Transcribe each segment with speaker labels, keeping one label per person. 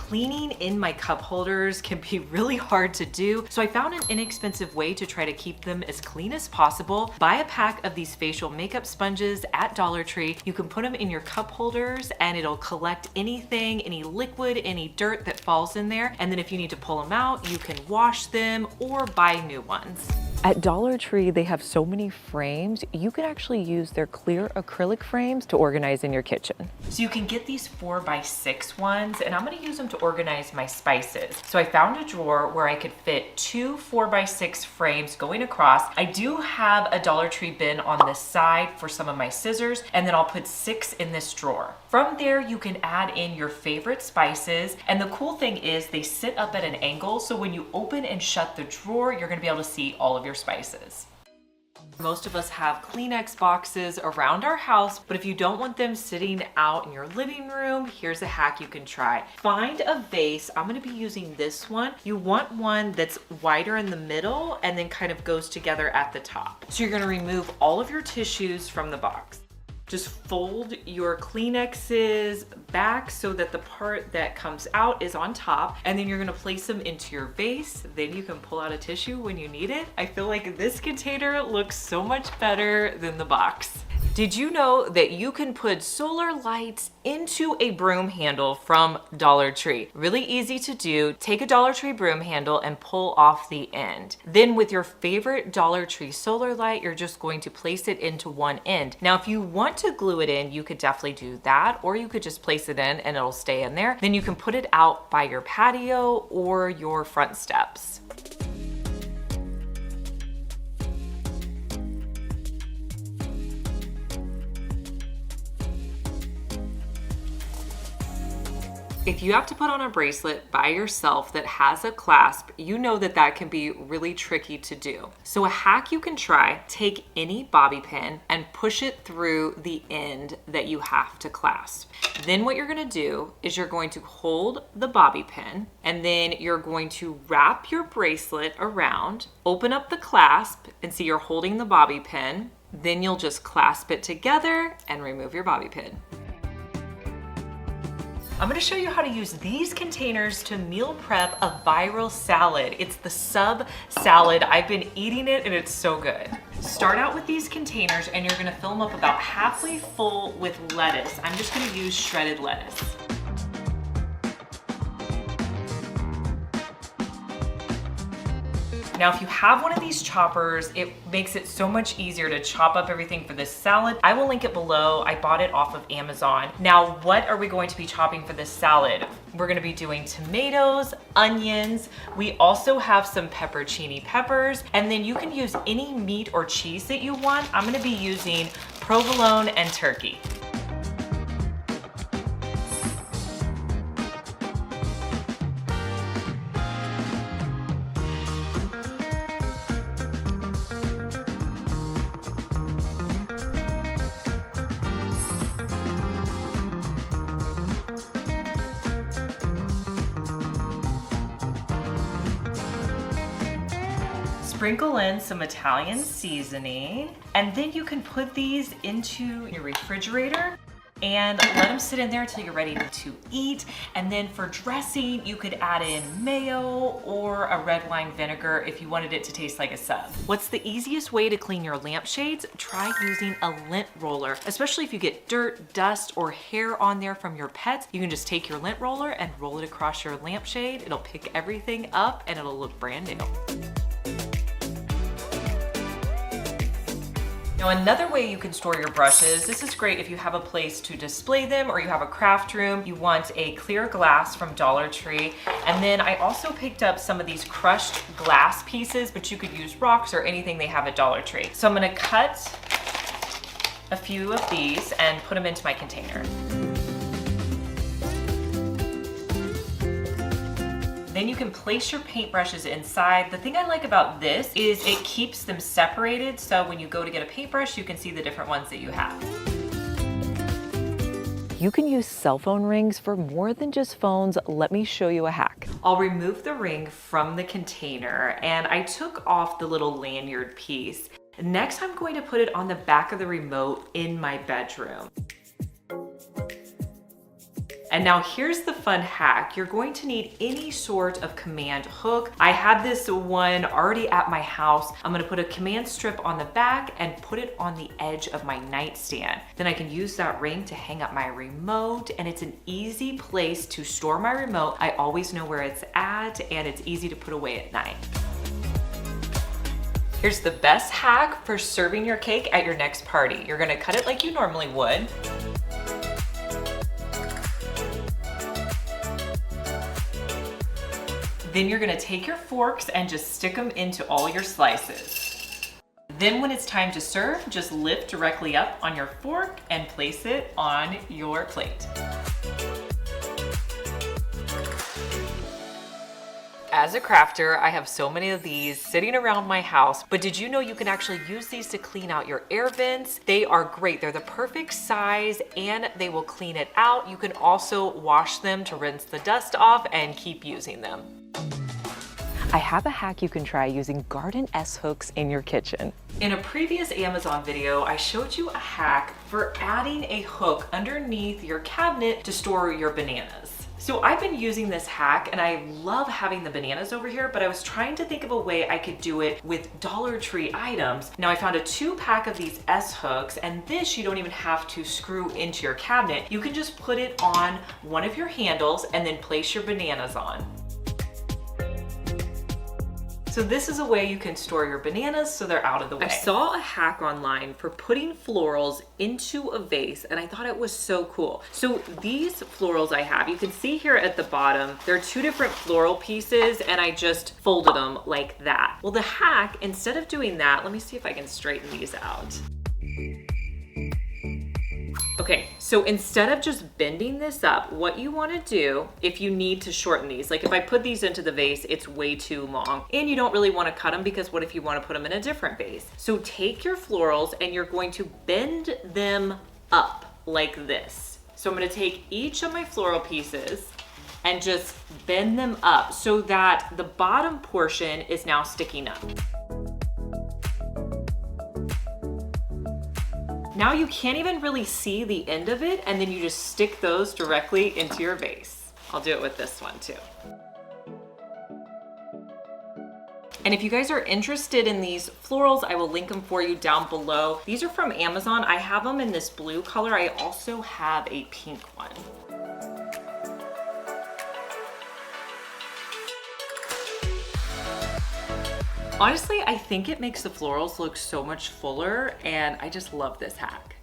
Speaker 1: Cleaning in my cup holders can be really hard to do, so I found an inexpensive way to try to keep them as clean as possible. Buy a pack of these facial makeup sponges at Dollar Tree. You can put them in your cup holders and it'll collect anything, any liquid, any dirt that falls in there. And then if you need to pull them out, you can wash them or buy new ones. At Dollar Tree, they have so many frames. You can actually use their clear acrylic frames to organize in your kitchen. So you can get these 4x6 ones, and I'm gonna use them to organize my spices. So I found a drawer where I could fit 2 4x6 frames going across. I do have a Dollar Tree bin on this side for some of my scissors, and then I'll put 6 in this drawer. From there, you can add in your favorite spices, and the cool thing is they sit up at an angle, so when you open and shut the drawer, you're gonna be able to see all of your spices. Most of us have Kleenex boxes around our house, but if you don't want them sitting out in your living room, here's a hack you can try. Find a vase. I'm gonna be using this one. You want one that's wider in the middle and then kind of goes together at the top. So you're gonna remove all of your tissues from the box. Just fold your Kleenexes back so that the part that comes out is on top, and then you're gonna place them into your vase. Then you can pull out a tissue when you need it. I feel like this container looks so much better than the box. Did you know that you can put solar lights into a broom handle from Dollar Tree? Really easy to do. Take a Dollar Tree broom handle and pull off the end. Then with your favorite Dollar Tree solar light, you're just going to place it into one end. Now, if you want to glue it in, you could definitely do that, or you could just place it in and it'll stay in there. Then you can put it out by your patio or your front steps. If you have to put on a bracelet by yourself that has a clasp, you know that that can be really tricky to do. So a hack you can try, take any bobby pin and push it through the end that you have to clasp. Then what you're gonna do is you're going to hold the bobby pin, and then you're going to wrap your bracelet around, open up the clasp, and see you're holding the bobby pin. Then you'll just clasp it together and remove your bobby pin. I'm gonna show you how to use these containers to meal prep a viral salad. It's the sub salad. I've been eating it and it's so good. Start out with these containers and you're gonna fill them up about halfway full with lettuce. I'm just gonna use shredded lettuce. Now, if you have one of these choppers, it makes it so much easier to chop up everything for this salad. I will link it below. I bought it off of Amazon. Now, what are we going to be chopping for this salad? We're gonna be doing tomatoes, onions. We also have some pepperoncini peppers, and then you can use any meat or cheese that you want. I'm gonna be using provolone and turkey. Sprinkle in some Italian seasoning, and then you can put these into your refrigerator and let them sit in there until you're ready to eat. And then for dressing, you could add in mayo or a red wine vinegar if you wanted it to taste like a sub. What's the easiest way to clean your lampshades? Try using a lint roller, especially if you get dirt, dust, or hair on there from your pets. You can just take your lint roller and roll it across your lampshade. It'll pick everything up and it'll look brand new. Now, another way you can store your brushes, this is great if you have a place to display them or you have a craft room. You want a clear glass from Dollar Tree. And then I also picked up some of these crushed glass pieces, but you could use rocks or anything they have at Dollar Tree. So I'm gonna cut a few of these and put them into my container. Then you can place your paintbrushes inside. The thing I like about this is it keeps them separated, so when you go to get a paintbrush, you can see the different ones that you have. You can use cell phone rings for more than just phones. Let me show you a hack. I'll remove the ring from the container, and I took off the little lanyard piece. Next, I'm going to put it on the back of the remote in my bedroom. And now here's the fun hack. You're going to need any sort of command hook. I had this one already at my house. I'm gonna put a command strip on the back and put it on the edge of my nightstand. Then I can use that ring to hang up my remote, and it's an easy place to store my remote. I always know where it's at, and it's easy to put away at night. Here's the best hack for serving your cake at your next party. You're gonna cut it like you normally would. Then you're gonna take your forks and just stick them into all your slices. Then when it's time to serve, just lift directly up on your fork and place it on your plate. As a crafter, I have so many of these sitting around my house, but did you know you can actually use these to clean out your air vents? They are great. They're the perfect size and they will clean it out. You can also wash them to rinse the dust off and keep using them. I have a hack you can try using garden S-hooks in your kitchen. In a previous Amazon video, I showed you a hack for adding a hook underneath your cabinet to store your bananas. So I've been using this hack and I love having the bananas over here, but I was trying to think of a way I could do it with Dollar Tree items. Now I found a 2-pack of these S-hooks, and this you don't even have to screw into your cabinet. You can just put it on one of your handles and then place your bananas on. So this is a way you can store your bananas so they're out of the way. I saw a hack online for putting florals into a vase, and I thought it was so cool. So these florals I have, you can see here at the bottom, there are 2 different floral pieces, and I just folded them like that. Well, the hack, instead of doing that, let me see if I can straighten these out. Okay, so instead of just bending this up, what you want to do, if you need to shorten these, like if I put these into the vase, it's way too long, and you don't really want to cut them because what if you want to put them in a different vase? So take your florals and you're going to bend them up like this. So I'm going to take each of my floral pieces and just bend them up so that the bottom portion is now sticking up. Now you can't even really see the end of it, and then you just stick those directly into your vase. I'll do it with this one too. And if you guys are interested in these florals, I will link them for you down below. These are from Amazon. I have them in this blue color. I also have a pink one. Honestly, I think it makes the florals look so much fuller, and I just love this hack.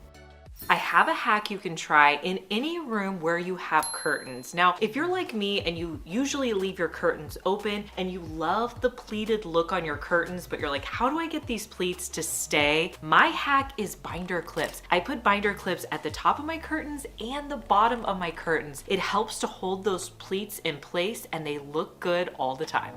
Speaker 1: I have a hack you can try in any room where you have curtains. Now, if you're like me and you usually leave your curtains open and you love the pleated look on your curtains, but you're like, how do I get these pleats to stay? My hack is binder clips. I put binder clips at the top of my curtains and the bottom of my curtains. It helps to hold those pleats in place and they look good all the time.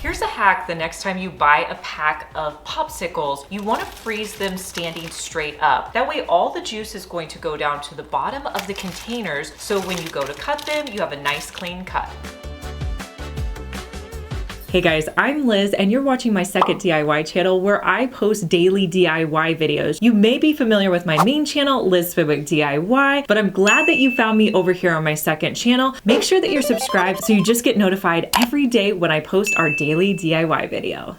Speaker 1: Here's a hack the next time you buy a pack of popsicles. You want to freeze them standing straight up. That way all the juice is going to go down to the bottom of the containers, so when you go to cut them, you have a nice clean cut. Hey guys, I'm Liz and you're watching my second DIY channel where I post daily DIY videos. You may be familiar with my main channel, Liz Fenwick DIY, but I'm glad that you found me over here on my second channel. Make sure that you're subscribed so you just get notified every day when I post our daily DIY video.